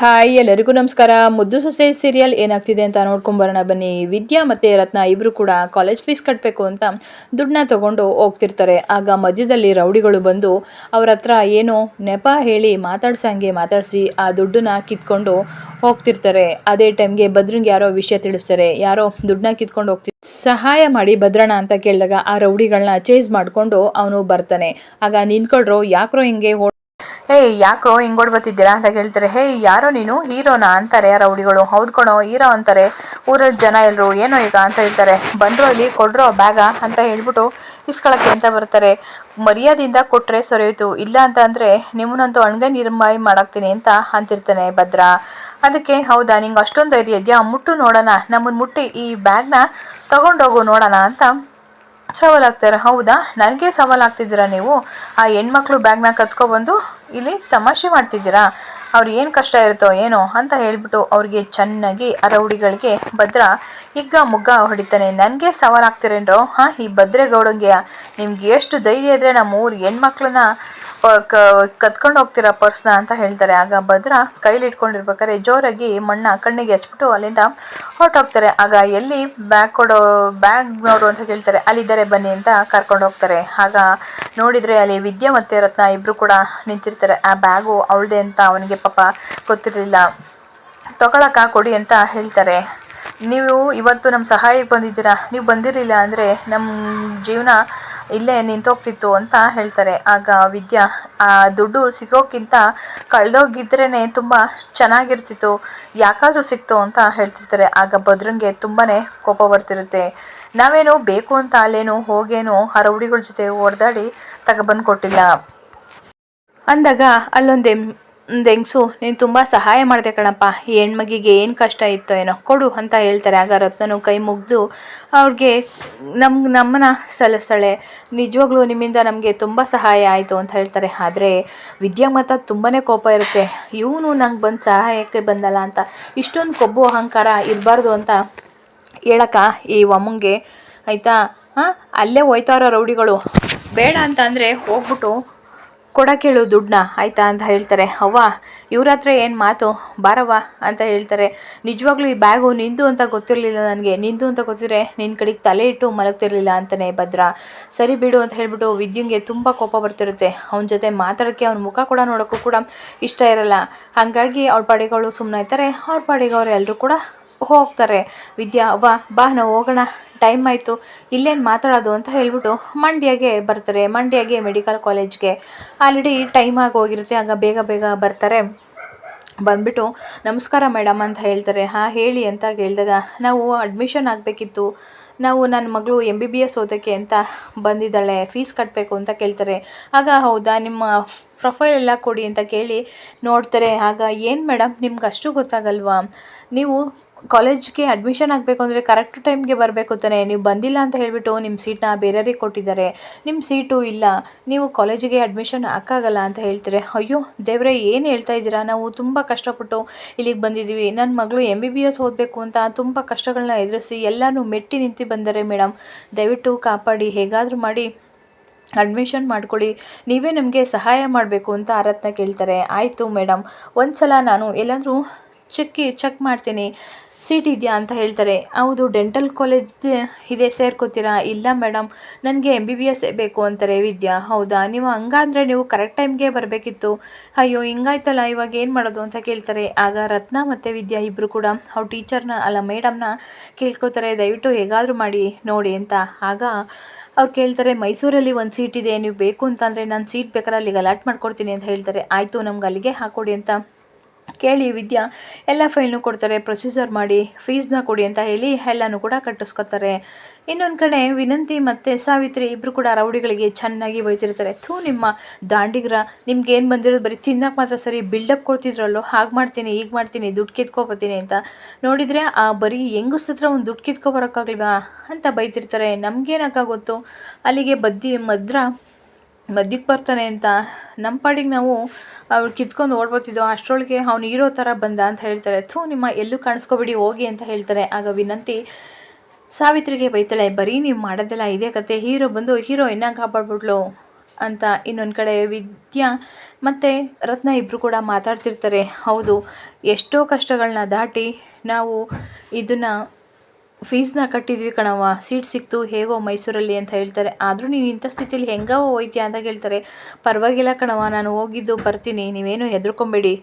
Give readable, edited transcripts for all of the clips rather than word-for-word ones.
Hi ಎಲ್ಲರಿಗೂ ನಮಸ್ಕಾರ. ಮುದ್ದು ಸೊಸೆ ಸೀರಿಯಲ್ ಏನಾಗ್ತಿದೆ ಅಂತ ನೋಡ್ಕೊಂಬರೋಣ ಬನ್ನಿ. ವಿದ್ಯಾ ಮತ್ತು ರತ್ನ ಇಬ್ಬರು ಕೂಡ ಕಾಲೇಜ್ ಫೀಸ್ ಕಟ್ಟಬೇಕು ಅಂತ ದುಡ್ಡನ್ನ ತಗೊಂಡು ಹೋಗ್ತಿರ್ತಾರೆ. ಆಗ ಮಧ್ಯದಲ್ಲಿ ರೌಡಿಗಳು ಬಂದು ಅವ್ರ ಹತ್ರ ಏನೋ ನೆಪ ಹೇಳಿ ಮಾತಾಡಿಸಿ ಆ ದುಡ್ಡನ್ನ ಕಿತ್ಕೊಂಡು ಹೋಗ್ತಿರ್ತಾರೆ. ಅದೇ ಟೈಮ್ಗೆ ಭದ್ರಂಗೆ ಯಾರೋ ವಿಷಯ ತಿಳಿಸ್ತಾರೆ. ಯಾರೋ ದುಡ್ಡನ್ನ ಕಿತ್ಕೊಂಡು ಸಹಾಯ ಮಾಡಿ ಭದ್ರಣ್ಣ ಅಂತ ಕೇಳಿದಾಗ ಆ ರೌಡಿಗಳನ್ನ ಚೇಸ್ ಮಾಡಿಕೊಂಡು ಅವನು ಬರ್ತಾನೆ. ಆಗ ನಿಂತ್ಕೊಳ್ರೋ, ಯಾಕ್ರೋ ಹಿಂಗೆ ಯಾಕೋ ಹಿಂಗೋಡ್ ಬರ್ತಿದ್ದೀರಾ ಅಂತ ಕೇಳ್ತಾರೆ. ಯಾರೋ ನೀನು ಹೀರೋನಾ ಅಂತಾರೆ ರೌಡಿಗಳು. ಹೌದು ಕಣೋ ಹೀರೋ ಅಂತಾರೆ ಊರಲ್ಲಿ ಜನ ಎಲ್ಲರೂ. ಏನೋ ಈಗ ಅಂತ ಹೇಳ್ತಾರೆ. ಬಂದ್ರು ಇಲ್ಲಿ ಕೊಡ್ರೋ ಬ್ಯಾಗ ಅಂತ ಹೇಳ್ಬಿಟ್ಟು ಇಸ್ಕೊಳಕ್ಕೆ ಅಂತ ಬರ್ತಾರೆ. ಮರ್ಯಾದೆಯಿಂದ ಕೊಟ್ರೆ ಸರಿಯೋಯ್ತು, ಇಲ್ಲ ಅಂತ ಅಂದ್ರೆ ನಿಮ್ಮನ್ನಂತೂ ಅಣ್ಗೆ ನಿರ್ಮಾಯಿ ಮಾಡಾಕ್ತೀನಿ ಅಂತ ಅಂತಿರ್ತಾನೆ ಭದ್ರ. ಅದಕ್ಕೆ ಹೌದಾ ನಿಂಗೆ ಅಷ್ಟೊಂದು ಧೈರ್ಯ ಇದೆಯಾ, ಮುಟ್ಟು ನೋಡೋಣ, ನಮ್ಮನ್ನು ಮುಟ್ಟಿ ಈ ಬ್ಯಾಗ್ನ ತಗೊಂಡೋಗು ನೋಡೋಣ ಅಂತ ಸವಾಲಾಗ್ತಾರೆ. ಹೌದಾ, ನನಗೆ ಸವಾಲಾಗ್ತಿದ್ದೀರಾ ನೀವು? ಆ ಹೆಣ್ಮಕ್ಳು ಬ್ಯಾಗ್ನ ಕತ್ಕೊಬಂದು ಇಲ್ಲಿ ತಮಾಷೆ ಮಾಡ್ತಿದ್ದೀರಾ? ಅವ್ರು ಏನು ಕಷ್ಟ ಇರುತ್ತೋ ಏನೋ ಅಂತ ಹೇಳ್ಬಿಟ್ಟು ಅವ್ರಿಗೆ ಚೆನ್ನಾಗಿ ಆ ರೌಡಿಗಳಿಗೆ ಭದ್ರ ಮುಗ್ಗ ಹೊಡಿತಾನೆ. ನನಗೆ ಸವಾಲಾಗ್ತಿರೇನ್ರೋ? ಈ ಭದ್ರೇಗೌಡಂಗೆ ನಿಮ್ಗೆ ಎಷ್ಟು ಧೈರ್ಯ ಇದ್ರೆ ನಮ್ಮ ಊರು ಹೆಣ್ಮಕ್ಳನ್ನ ಕತ್ಕೊಂಡು ಹೋಗ್ತೀರಾ ಪರ್ಸ್ನ ಅಂತ ಹೇಳ್ತಾರೆ. ಆಗ ಭದ್ರ ಕೈಲಿ ಇಟ್ಕೊಂಡಿರ್ಬೇಕಾದ್ರೆ ಜೋರಾಗಿ ಮಣ್ಣ ಕಣ್ಣಿಗೆ ಹಚ್ಬಿಟ್ಟು ಅಲ್ಲಿಂದ ಹೊರಟೋಗ್ತಾರೆ. ಆಗ ಎಲ್ಲಿ ಬ್ಯಾಗ್ನವರು ಅಂತ ಕೇಳ್ತಾರೆ. ಅಲ್ಲಿದ್ದಾರೆ ಬನ್ನಿ ಅಂತ ಕರ್ಕೊಂಡು ಹೋಗ್ತಾರೆ. ಆಗ ನೋಡಿದರೆ ಅಲ್ಲಿ ವಿದ್ಯಾ ಮತ್ತು ರತ್ನ ಇಬ್ಬರು ಕೂಡ ನಿಂತಿರ್ತಾರೆ. ಆ ಬ್ಯಾಗು ಅವಳದೆ ಅಂತ ಅವನಿಗೆ ಪಾಪ ಗೊತ್ತಿರಲಿಲ್ಲ. ತಗೊಳಕ್ಕ ಕೊಡಿ ಅಂತ ಹೇಳ್ತಾರೆ. ನೀವು ಇವತ್ತು ನಮ್ಮ ಸಹಾಯಕ್ಕೆ ಬಂದಿದ್ದೀರಾ, ನೀವು ಬಂದಿರಲಿಲ್ಲ ಅಂದರೆ ನಮ್ಮ ಜೀವನ ಇಲ್ಲೇ ನಿಂತೋಗ್ತಿತ್ತು ಅಂತ ಹೇಳ್ತಾರೆ. ಆಗ ವಿದ್ಯಾ ಆ ದುಡ್ಡು ಸಿಗೋಕ್ಕಿಂತ ಕಳೆದೋಗಿದ್ರೇ ತುಂಬ ಚೆನ್ನಾಗಿರ್ತಿತ್ತು, ಯಾಕಾದರೂ ಸಿಕ್ತು ಅಂತ ಹೇಳ್ತಿರ್ತಾರೆ. ಆಗ ಭದ್ರಂಗೆ ತುಂಬಾ ಕೋಪ ಬರ್ತಿರುತ್ತೆ. ನಾವೇನು ಬೇಕು ಅಂತ ಅಲ್ಲೇನು ಹೋಗೇನು ಆ ರೌಡಿಗಳ ಜೊತೆ ಹೊಡೆದಾಡಿ ತಗೊಬಂದು ಕೊಟ್ಟಿಲ್ಲ ಅಂದಾಗ ಅಲ್ಲೊಂದು ಹೆಂಗಸು, ನೀನು ತುಂಬ ಸಹಾಯ ಮಾಡಿದೆ ಕಣಪ್ಪ, ಈ ಹೆಣ್ಮಗಿಗೆ ಏನು ಕಷ್ಟ ಇತ್ತೋ ಏನೋ ಕೊಡು ಅಂತ ಹೇಳ್ತಾರೆ. ಆಗ ರತ್ನನು ಕೈ ಮುಗಿದು ಅವ್ರಿಗೆ ನಮ್ಮನ್ನ ಸಲ್ಲಿಸ್ತಾಳೆ. ನಿಜವಾಗ್ಲೂ ನಿಮ್ಮಿಂದ ನಮಗೆ ತುಂಬ ಸಹಾಯ ಆಯಿತು ಅಂತ ಹೇಳ್ತಾರೆ. ಆದರೆ ವಿದ್ಯಾ ಮಾತ್ರ ತುಂಬಾ ಕೋಪ ಇರುತ್ತೆ. ಇವನು ನಂಗೆ ಬಂದು ಸಹಾಯಕ್ಕೆ ಬಂದಲ್ಲ ಅಂತ ಇಷ್ಟೊಂದು ಕೊಬ್ಬು ಅಹಂಕಾರ ಇರಬಾರ್ದು ಅಂತ ಹೇಳಕ್ಕ ಈ ಅಮ್ಮಂಗೆ ಆಯಿತಾ. ಅಲ್ಲೇ ಹೋಯ್ತಾರೋ ರೌಡಿಗಳು, ಬೇಡ ಅಂತ ಅಂದರೆ ಹೋಗ್ಬಿಟ್ಟು ಕೊಡೋಕ್ಕೇಳು ದುಡ್ಡನ್ನ ಆಯಿತಾ ಅಂತ ಹೇಳ್ತಾರೆ. ಅವ್ವ ಇವ್ರ ಹತ್ರ ಏನು ಮಾತು, ಬಾರವ್ವ ಅಂತ ಹೇಳ್ತಾರೆ. ನಿಜವಾಗ್ಲೂ ಈ ಬ್ಯಾಗು ನಿಂದು ಅಂತ ಗೊತ್ತಿರಲಿಲ್ಲ ನನಗೆ, ನಿಂದು ಅಂತ ಗೊತ್ತಿದ್ರೆ ನಿನ್ನ ಕಡೆಗೆ ತಲೆ ಇಟ್ಟು ಮಲಗ್ತಿರ್ಲಿಲ್ಲ ಅಂತಲೇ ಭದ್ರ. ಸರಿ ಬಿಡು ಅಂತ ಹೇಳ್ಬಿಟ್ಟು ವಿದ್ಯುಂಗೆ ತುಂಬ ಕೋಪ ಬರ್ತಿರುತ್ತೆ. ಅವನ ಜೊತೆ ಮಾತಾಡೋಕ್ಕೆ ಅವ್ನ ಮುಖ ಕೂಡ ನೋಡೋಕ್ಕೂ ಕೂಡ ಇಷ್ಟ ಇರಲ್ಲ. ಹಾಗಾಗಿ ಅವ್ರ ಪಾಡಿಗಳು ಸುಮ್ಮನೆ ಇರ್ತಾರೆ. ಅವ್ರ ಪಾಡಿಗೆ ಅವ್ರು ಎಲ್ಲರೂ ಕೂಡ ಹೋಗ್ತಾರೆ. ವಿದ್ಯಾ ಅವ್ವ ಬಾ ನಾವು ಹೋಗೋಣ, ಟೈಮ್ ಆಯಿತು, ಇಲ್ಲೇನು ಮಾತಾಡೋದು ಅಂತ ಹೇಳ್ಬಿಟ್ಟು ಮಂಡ್ಯಗೆ ಬರ್ತಾರೆ. ಮಂಡ್ಯಗೆ ಮೆಡಿಕಲ್ ಕಾಲೇಜ್ಗೆ ಆಲ್ರೆಡಿ ಟೈಮ್ ಆಗಿ ಹೋಗಿರುತ್ತೆ. ಆಗ ಬೇಗ ಬರ್ತಾರೆ. ಬಂದ್ಬಿಟ್ಟು ನಮಸ್ಕಾರ ಮೇಡಮ್ ಅಂತ ಹೇಳ್ತಾರೆ. ಹೇಳಿ ಅಂತ ಕೇಳಿದಾಗ ನಾವು ಅಡ್ಮಿಷನ್ ಆಗಬೇಕಿತ್ತು, ನಾವು ನನ್ನ ಮಗಳು MBBS ಓದೋಕ್ಕೆ ಅಂತ ಬಂದಿದ್ದಾಳೆ, ಫೀಸ್ ಕಟ್ಟಬೇಕು ಅಂತ ಕೇಳ್ತಾರೆ. ಆಗ ಹೌದಾ, ನಿಮ್ಮ ಪ್ರೊಫೈಲ್ ಎಲ್ಲ ಕೊಡಿ ಅಂತ ಕೇಳಿ ನೋಡ್ತಾರೆ. ಆಗ ಏನು ಮೇಡಮ್ ನಿಮ್ಗೆ ಅಷ್ಟು ಗೊತ್ತಾಗಲ್ವಾ, ನೀವು ಕಾಲೇಜ್ಗೆ ಅಡ್ಮಿಷನ್ ಆಗಬೇಕು ಅಂದರೆ ಕರೆಕ್ಟ್ ಟೈಮ್ಗೆ ಬರಬೇಕು ತಾನೆ, ನೀವು ಬಂದಿಲ್ಲ ಅಂತ ಹೇಳಿಬಿಟ್ಟು ನಿಮ್ಮ ಸೀಟ್ನ ಬೇರೆಯವ್ರಿಗೆ ಕೊಟ್ಟಿದ್ದಾರೆ, ನಿಮ್ಮ ಸೀಟು ಇಲ್ಲ, ನೀವು ಕಾಲೇಜಿಗೆ ಅಡ್ಮಿಷನ್ ಹಾಕಾಗಲ್ಲ ಅಂತ ಹೇಳ್ತಾರೆ. ಅಯ್ಯೋ ದೇವರೇ, ಏನು ಹೇಳ್ತಾ ಇದ್ದೀರಾ, ನಾವು ತುಂಬ ಕಷ್ಟಪಟ್ಟು ಇಲ್ಲಿಗೆ ಬಂದಿದ್ದೀವಿ, ನನ್ನ ಮಗಳು MBBS ಓದಬೇಕು ಅಂತ ತುಂಬ ಕಷ್ಟಗಳನ್ನ ಎದುರಿಸಿ ಎಲ್ಲನೂ ಮೆಟ್ಟಿ ನಿಂತು ಬಂದರೆ ಮೇಡಮ್, ದಯವಿಟ್ಟು ಕಾಪಾಡಿ, ಹೇಗಾದರೂ ಮಾಡಿ ಅಡ್ಮಿಷನ್ ಮಾಡ್ಕೊಳ್ಳಿ, ನೀವೇ ನಮಗೆ ಸಹಾಯ ಮಾಡಬೇಕು ಅಂತ ರತ್ನ ಕೇಳ್ತಾರೆ. ಆಯಿತು ಮೇಡಮ್, ಒಂದು ಸಲ ನಾನು ಎಲ್ಲಾದರೂ ಚೆಕ್ ಮಾಡ್ತೀನಿ, ಸೀಟ್ ಇದೆಯಾ ಅಂತ ಹೇಳ್ತಾರೆ. ಹೌದು ಡೆಂಟಲ್ ಕಾಲೇಜ್ ಇದೆ, ಸೇರ್ಕೋತೀರಾ? ಇಲ್ಲ ಮೇಡಮ್, ನನಗೆ MBBS ಬೇಕು ಅಂತಾರೆ ವಿದ್ಯಾ. ಹೌದಾ, ನೀವು ಹಂಗಂದರೆ ನೀವು ಕರೆಕ್ಟ್ ಟೈಮ್ಗೆ ಬರಬೇಕಿತ್ತು. ಅಯ್ಯೋ ಹಿಂಗಾಯ್ತಲ್ಲ, ಇವಾಗ ಏನು ಮಾಡೋದು ಅಂತ ಕೇಳ್ತಾರೆ. ಆಗ ರತ್ನ ಮತ್ತು ವಿದ್ಯಾ ಇಬ್ಬರು ಕೂಡ ಅವ್ರ ಟೀಚರ್ನ ಮೇಡಮ್ನ ಕೇಳ್ಕೊತಾರೆ, ದಯವಿಟ್ಟು ಹೇಗಾದರೂ ಮಾಡಿ ನೋಡಿ ಅಂತ. ಆಗ ಅವ್ರು ಕೇಳ್ತಾರೆ, ಮೈಸೂರಲ್ಲಿ ಒಂದು ಸೀಟ್ ಇದೆ, ನೀವು ಬೇಕು ಅಂತಂದರೆ ನಾನು ಸೀಟ್ ಬೇಕಾದ್ರೆ ಅಲ್ಲಿಗೆ ಅಲಾಟ್ ಮಾಡ್ಕೊಡ್ತೀನಿ ಅಂತ ಹೇಳ್ತಾರೆ. ಆಯಿತು ನಮ್ಗೆ ಅಲ್ಲಿಗೆ ಹಾಕ್ಕೊಡಿ ಅಂತ ಕೇಳಿ ವಿದ್ಯಾ ಎಲ್ಲ ಫೈಲ್ನು ಕೊಡ್ತಾರೆ. ಪ್ರೊಸೀಜರ್ ಮಾಡಿ ಫೀಸ್ನ ಕೊಡಿ ಅಂತ ಹೇಳಿ ಎಲ್ಲನೂ ಕೂಡ ಕಟ್ಟಿಸ್ಕೊತಾರೆ. ಇನ್ನೊಂದು ಕಡೆ ವಿನಂತಿ ಮತ್ತು ಸಾವಿತ್ರಿ ಇಬ್ಬರು ಕೂಡ ರೌಡಿಗಳಿಗೆ ಚೆನ್ನಾಗಿ ಬೈತಿರ್ತಾರೆ. ನಿಮ್ಮ ದಾಂಡಿಗ್ರ, ನಿಮ್ಗೇನು ಬಂದಿರೋದು ಬರೀ ತಿನ್ನಕ್ಕೆ ಮಾತ್ರ ಸರಿ, ಬಿಲ್ಡಪ್ ಕೊಡ್ತಿದ್ರಲ್ಲೋ, ಹಾಗೆ ಮಾಡ್ತೀನಿ ಈಗ ಮಾಡ್ತೀನಿ, ದುಡ್ಡು ಕಿತ್ಕೊಬತ್ತೀನಿ ಅಂತ. ನೋಡಿದರೆ ಆ ಬರೀ ಹೆಂಗಸ್ತ್ರ ಒಂದು ದುಡ್ಡು ಕಿತ್ಕೊಬರೋಕ್ಕಾಗಲ್ವಾ ಅಂತ ಬೈತಿರ್ತಾರೆ. ನಮಗೇನಕ್ಕ ಗೊತ್ತು, ಅಲ್ಲಿಗೆ ಮಧ್ಯಕ್ಕೆ ಬರ್ತಾನೆ ಅಂತ ನಮ್ಮ ಪಾಡಿಗೆ ನಾವು ಅವ್ರು ಕಿತ್ಕೊಂಡು ಓಡ್ಬೋತಿದ್ದೋ, ಅಷ್ಟರೊಳಗೆ ಅವ್ನು ಹೀರೋ ಥರ ಬಂದ ಅಂತ ಹೇಳ್ತಾರೆ. ನಿಮ್ಮ ಎಲ್ಲೂ ಕಾಣಿಸ್ಕೊಬಿಡಿ ಹೋಗಿ ಅಂತ ಹೇಳ್ತಾರೆ. ಆಗ ವಿನಂತಿ ಸಾವಿತ್ರಿಗೆ ಬೈತಾಳೆ, ಬರೀ ನೀವು ಮಾಡೋದೆಲ್ಲ ಇದೇ ಕತೆ, ಹೀರೋ ಬಂದು ಹೀರೋಯಿನ್ನ ಕಾಪಾಡ್ಬಿಟ್ಲು ಅಂತ ಇನ್ನೊಂದು ಕಡೆ ವಿದ್ಯಾ ಮತ್ತು ರತ್ನ ಇಬ್ಬರು ಕೂಡ ಮಾತಾಡ್ತಿರ್ತಾರೆ. ಹೌದು, ಎಷ್ಟೋ ಕಷ್ಟಗಳನ್ನ ದಾಟಿ ನಾವು ಇದನ್ನು ಫೀಸ್ನ ಕಟ್ಟಿದ್ವಿ ಕಣವ್ವ, ಸೀಟ್ ಸಿಕ್ತು ಹೇಗೋ ಮೈಸೂರಲ್ಲಿ ಅಂತ ಹೇಳ್ತಾರೆ. ಆದರೂ ನೀನು ಇಂಥ ಸ್ಥಿತಿಲಿ ಹೆಂಗವ ಹೋಯ್ತೀಯ ಅಂತ ಹೇಳ್ತಾರೆ. ಪರವಾಗಿಲ್ಲ ಕಣವ್ವ, ನಾನು ಹೋಗಿದ್ದು ಬರ್ತೀನಿ, ನೀವೇನು ಹೆದರ್ಕೊಂಬೇಡಿ,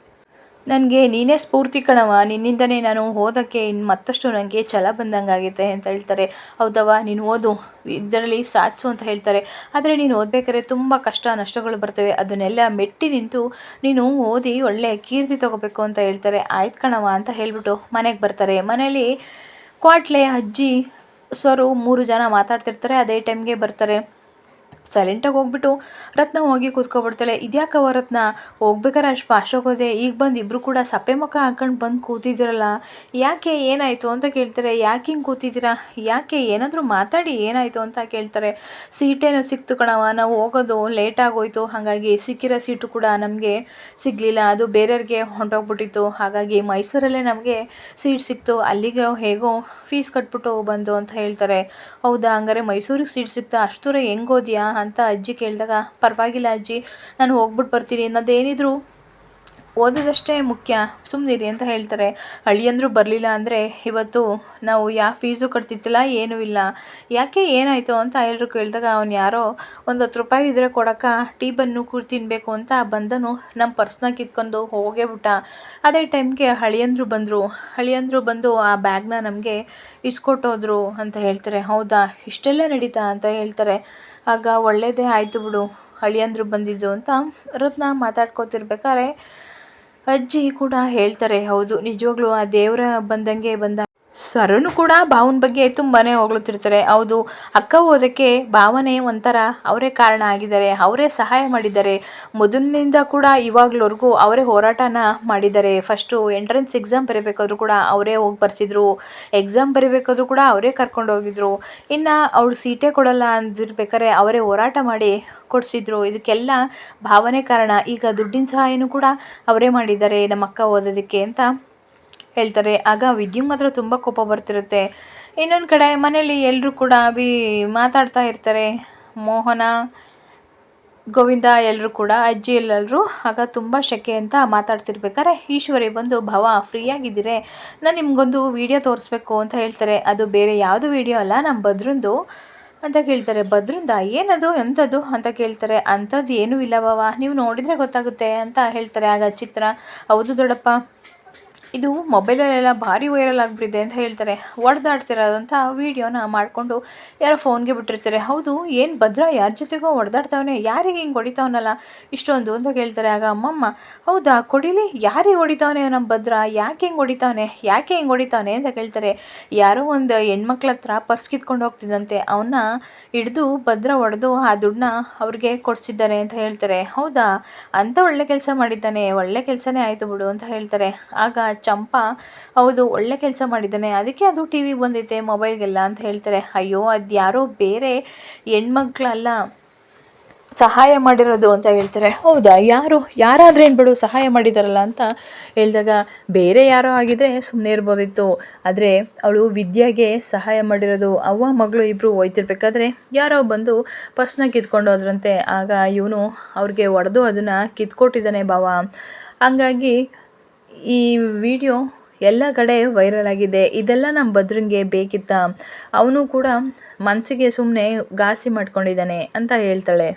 ನನಗೆ ನೀನೇ ಸ್ಫೂರ್ತಿ ಕಣವ, ನಿನ್ನಿಂದನೇ ನಾನು ಓದೋಕ್ಕೆ ಇನ್ನು ಮತ್ತಷ್ಟು ನನಗೆ ಛಲ ಬಂದಂಗಾಗೈತೆ ಅಂತ ಹೇಳ್ತಾರೆ. ಹೌದವ್ವ, ನೀನು ಓದು, ಇದರಲ್ಲಿ ಸಾಧಿಸು ಅಂತ ಹೇಳ್ತಾರೆ. ಆದರೆ ನೀನು ಓದ್ಬೇಕಾದ್ರೆ ತುಂಬ ಕಷ್ಟ ನಷ್ಟಗಳು ಬರ್ತವೆ, ಅದನ್ನೆಲ್ಲ ಮೆಟ್ಟಿ ನಿಂತು ನೀನು ಓದಿ ಒಳ್ಳೆ ಕೀರ್ತಿ ತೊಗೋಬೇಕು ಅಂತ ಹೇಳ್ತಾರೆ. ಆಯ್ತು ಕಣವ ಅಂತ ಹೇಳ್ಬಿಟ್ಟು ಮನೆಗೆ ಬರ್ತಾರೆ. ಮನೇಲಿ ಕ್ವಾಟ್ಲೆ ಅಜ್ಜಿ ಸರು 3 ಜನ ಮಾತಾಡ್ತಿರ್ತಾರೆ. ಅದೇ ಟೈಮ್ಗೆ ಬರ್ತಾರೆ. ಸೈಲೆಂಟಾಗಿ ಹೋಗ್ಬಿಟ್ಟು ರತ್ನ ಹೋಗಿ ಕೂತ್ಕೊಬಿಡ್ತಾಳೆ. ಇದ್ಯಾಕವ ರತ್ನ, ಹೋಗ್ಬೇಕಾರೆ ಅಷ್ಟು ಫಾಸ್ಟಾಗಿ ಹೋದೆ, ಈಗ ಬಂದು ಇಬ್ಬರು ಕೂಡ ಸಪ್ಪೆ ಮುಖ ಹಾಕೊಂಡು ಬಂದು ಕೂತಿದ್ದೀರಲ್ಲ, ಯಾಕೆ ಏನಾಯಿತು ಅಂತ ಕೇಳ್ತಾರೆ. ಯಾಕೆ ಹಿಂಗೆ ಕೂತಿದ್ದೀರಾ, ಯಾಕೆ ಏನಾದರೂ ಮಾತಾಡಿ, ಏನಾಯಿತು ಅಂತ ಕೇಳ್ತಾರೆ. ಸೀಟೇನೋ ಸಿಕ್ತು ಕಣವ, ನಾವು ಹೋಗೋದು ಲೇಟ್ ಆಗೋಯ್ತು, ಹಾಗಾಗಿ ಸಿಕ್ಕಿರೋ ಸೀಟು ಕೂಡ ನಮಗೆ ಸಿಗಲಿಲ್ಲ, ಅದು ಬೇರೆಯವ್ರಿಗೆ ಹೊಂಟೋಗ್ಬಿಟ್ಟಿತ್ತು, ಹಾಗಾಗಿ ಮೈಸೂರಲ್ಲೇ ನಮಗೆ ಸೀಟ್ ಸಿಕ್ತು, ಅಲ್ಲಿಗೆ ಹೇಗೋ ಫೀಸ್ ಕಟ್ಬಿಟ್ಟು ಬಂದು ಅಂತ ಹೇಳ್ತಾರೆ. ಹೌದಾ, ಹಂಗಾರೆ ಮೈಸೂರಿಗೆ ಸೀಟ್ ಸಿಕ್ತಾ, ಅಷ್ಟು ದೂರ ಹೆಂಗೆ ಓದ್ಯಾ ಅಂತ ಅಜ್ಜಿ ಕೇಳಿದಾಗ, ಪರವಾಗಿಲ್ಲ ಅಜ್ಜಿ, ನಾನು ಹೋಗ್ಬಿಟ್ಟು ಬರ್ತೀನಿ, ನನ್ನದೇನಿದ್ರು ಓದೋದಷ್ಟೇ ಮುಖ್ಯ, ಸುಮ್ಮನಿರಿ ಅಂತ ಹೇಳ್ತಾರೆ. ಅಳಿಯಂದ್ರು ಬರಲಿಲ್ಲ ಅಂದರೆ ಇವತ್ತು ನಾವು ಯಾವ ಫೀಸು ಕಟ್ತಿತ್ತಿಲ್ಲ, ಏನೂ ಇಲ್ಲ, ಯಾಕೆ ಏನಾಯಿತು ಅಂತ ಎಲ್ಲರೂ ಕೇಳಿದಾಗ, ಅವ್ನು ಯಾರೋ ಒಂದು 10 ರೂಪಾಯಿ ಇದ್ದರೆ ಕೊಡೋಕ್ಕ ಟೀ ಬನ್ನು ತಿನ್ನಬೇಕು ಅಂತ ಬಂದನು, ನಮ್ಮ ಪರ್ಸ್ನ ಕಿತ್ಕೊಂಡು ಹೋಗೇ ಬಿಟ್ಟ. ಅದೇ ಟೈಮ್ಗೆ ಅಳಿಯಂದ್ರು ಬಂದು ಆ ಬ್ಯಾಗ್ನ ನಮಗೆ ಇಸ್ಕೊಟ್ಟೋದ್ರು ಅಂತ ಹೇಳ್ತಾರೆ. ಹೌದಾ, ಇಷ್ಟೆಲ್ಲ ನಡೀತಾ ಅಂತ ಹೇಳ್ತಾರೆ. ಆಗ ಒಳ್ಳೆಯದೇ ಆಯಿತು ಬಿಡು, ಅಳಿಯಂದ್ರು ಬಂದಿದ್ದು ಅಂತ ರತ್ನ ಮಾತಾಡ್ಕೋತಿರ್ಬೇಕಾದ್ರೆ ಅಜ್ಜಿ ಕೂಡ ಹೇಳ್ತಾರೆ. ಹೌದು, ನಿಜವಾಗ್ಲೂ ಆ ದೇವರ ಬಂದಂಗೆ ಬಂದ. ಸರನು ಕೂಡ ಭಾವನ ಬಗ್ಗೆ ತುಂಬಾ ಹೊಗಳುತ್ತಿರ್ತಾರೆ. ಹೌದು, ಅಕ್ಕ ಓದೋಕ್ಕೆ ಭಾವನೆ ಒಂಥರ ಅವರೇ ಕಾರಣ ಆಗಿದ್ದಾರೆ, ಅವರೇ ಸಹಾಯ ಮಾಡಿದ್ದಾರೆ, ಮೊದಲಿನಿಂದ ಕೂಡ ಇವಾಗ್ಲವರೆಗೂ ಅವರೇ ಹೋರಾಟನ ಮಾಡಿದ್ದಾರೆ. ಫಸ್ಟು ಎಂಟ್ರೆನ್ಸ್ ಎಕ್ಸಾಮ್ ಬರೀಬೇಕಾದ್ರೂ ಕೂಡ ಅವರೇ ಹೋಗಿ ಬರ್ಸಿದ್ರು, ಎಕ್ಸಾಮ್ ಬರೀಬೇಕಾದ್ರೂ ಕೂಡ ಅವರೇ ಕರ್ಕೊಂಡು ಹೋಗಿದ್ರು, ಇನ್ನು ಅವಳು ಸೀಟೇ ಕೊಡಲ್ಲ ಅಂದಿರ್ಬೇಕಾದ್ರೆ ಅವರೇ ಹೋರಾಟ ಮಾಡಿ ಕೊಡಿಸಿದ್ರು. ಇದಕ್ಕೆಲ್ಲ ಭಾವನೆ ಕಾರಣ. ಈಗ ದುಡ್ಡಿನ ಸಹಾಯನೂ ಕೂಡ ಅವರೇ ಮಾಡಿದ್ದಾರೆ ನಮ್ಮ ಅಕ್ಕ ಓದೋದಕ್ಕೆ ಅಂತ ಹೇಳ್ತಾರೆ. ಆಗ ವಿದ್ಯುಂಗ್ ಮಾತ್ರ ತುಂಬ ಕೋಪ ಬರ್ತಿರುತ್ತೆ. ಇನ್ನೊಂದು ಕಡೆ ಮನೇಲಿ ಎಲ್ಲರೂ ಕೂಡ ಮಾತಾಡ್ತಾ ಇರ್ತಾರೆ. ಮೋಹನ, ಗೋವಿಂದ ಎಲ್ಲರೂ ಕೂಡ, ಅಜ್ಜಿ ಎಲ್ಲರೂ ಆಗ ತುಂಬ ಶೆಕೆ ಅಂತ ಮಾತಾಡ್ತಿರ್ಬೇಕಾದ್ರೆ ಈಶ್ವರಿ ಬಂದು, ಭವ ಫ್ರೀಯಾಗಿದ್ದೀರೆ, ನಾನು ನಿಮಗೊಂದು ವಿಡಿಯೋ ತೋರಿಸ್ಬೇಕು ಅಂತ ಹೇಳ್ತಾರೆ. ಅದು ಬೇರೆ ಯಾವುದು ವಿಡಿಯೋ ಅಲ್ಲ, ನಮ್ಮ ಭದ್ರಂದು ಅಂತ ಕೇಳ್ತಾರೆ. ಭದ್ರಂದ ಏನದು, ಎಂಥದ್ದು ಅಂತ ಕೇಳ್ತಾರೆ. ಅಂಥದ್ದು ಏನೂ ಇಲ್ಲ ಭವ, ನೀವು ನೋಡಿದರೆ ಗೊತ್ತಾಗುತ್ತೆ ಅಂತ ಹೇಳ್ತಾರೆ. ಆಗ ಚಿತ್ರ, ಹೌದು ದೊಡ್ಡಪ್ಪ, ಇದು ಮೊಬೈಲಲ್ಲೆಲ್ಲ ಭಾರಿ ವೈರಲ್ ಆಗಿಬಿಟ್ಟಿದೆ ಅಂತ ಹೇಳ್ತಾರೆ. ಹೊಡೆದಾಡ್ತಿರೋದಂಥ ವೀಡಿಯೋನ ಮಾಡಿಕೊಂಡು ಯಾರೋ ಫೋನ್ಗೆ ಬಿಟ್ಟಿರ್ತಾರೆ. ಹೌದು, ಏನು ಭದ್ರ ಯಾರ ಜೊತೆಗೋ ಹೊಡೆದಾಡ್ತಾವನೆ, ಯಾರಿಗೆ ಹಿಂಗೆ ಹೊಡಿತಾವನಲ್ಲ ಇಷ್ಟೊಂದು ಅಂತ ಕೇಳ್ತಾರೆ. ಆಗ ಅಮ್ಮಮ್ಮ, ಹೌದಾ, ಕೊಡಿಲಿ, ಯಾರಿಗೆ ಹೊಡಿತಾವನೆ ನಮ್ಮ ಭದ್ರ, ಯಾಕೆ ಹಿಂಗೆ ಹೊಡಿತಾವನೆ ಅಂತ ಕೇಳ್ತಾರೆ. ಯಾರೋ ಒಂದು ಹೆಣ್ಮಕ್ಳ ಹತ್ರ ಪರ್ಸ್ ಕಿತ್ಕೊಂಡು ಹೋಗ್ತಿದ್ದಂತೆ, ಅವನ್ನ ಹಿಡಿದು ಭದ್ರ ಹೊಡೆದು ಆ ದುಡ್ಡನ್ನ ಅವ್ರಿಗೆ ಕೊಡಿಸಿದ್ದಾರೆ ಅಂತ ಹೇಳ್ತಾರೆ. ಹೌದಾ, ಅಂತ ಒಳ್ಳೆ ಕೆಲಸ ಮಾಡಿದ್ದಾನೆ, ಒಳ್ಳೆ ಕೆಲಸನೇ ಆಯಿತು ಬಿಡು ಅಂತ ಹೇಳ್ತಾರೆ. ಆಗ ಚಂಪಾ, ಹೌದು, ಒಳ್ಳೆ ಕೆಲಸ ಮಾಡಿದ್ದಾನೆ, ಅದಕ್ಕೆ ಅದು ಟಿ ವಿ ಬಂದೈತೆ ಮೊಬೈಲ್ಗೆಲ್ಲ ಅಂತ ಹೇಳ್ತಾರೆ. ಅಯ್ಯೋ, ಅದು ಯಾರೋ ಬೇರೆ ಹೆಣ್ಮಕ್ಳಲ್ಲ ಸಹಾಯ ಮಾಡಿರೋದು ಅಂತ ಹೇಳ್ತಾರೆ. ಹೌದಾ, ಯಾರಾದ್ರೇನು ಬಿಡು, ಸಹಾಯ ಮಾಡಿದಾರಲ್ಲ ಅಂತ ಹೇಳಿದಾಗ, ಬೇರೆ ಯಾರೋ ಆಗಿದ್ರೆ ಸುಮ್ಮನೆ ಇರ್ಬೋದಿತ್ತು, ಆದರೆ ಅವಳು ವಿದ್ಯಾಗೆ ಸಹಾಯ ಮಾಡಿರೋದು. ಅವ್ವ ಮಗಳು ಇಬ್ಬರು ಹೋಯ್ತಿರ್ಬೇಕಾದ್ರೆ ಯಾರೋ ಬಂದು ಪರ್ಸ್ನ ಕಿತ್ಕೊಂಡು ಹೋದ್ರಂತೆ. ಆಗ ಇವನು ಅವ್ರಿಗೆ ಹೊಡೆದು ಅದನ್ನು ಕಿತ್ಕೊಟ್ಟಿದ್ದಾನೆ ಭಾವ. ಹಂಗಾಗಿ ಈ ವಿಡಿಯೋ ಎಲ್ಲ ಕಡೆ ವೈರಲ್ ಆಗಿದೆ. ಇದೆಲ್ಲ ನಮ್ಮ ಭದ್ರಂಗೆ ಬೇಕಿತ್ತ, ಅವನು ಕೂಡ ಮನಸ್ಸಿಗೆ ಸುಮ್ಮನೆ ಘಾಸಿ ಮಾಡ್ಕೊಂಡಿದ್ದಾನೆ ಅಂತ ಹೇಳ್ತಾಳೆ.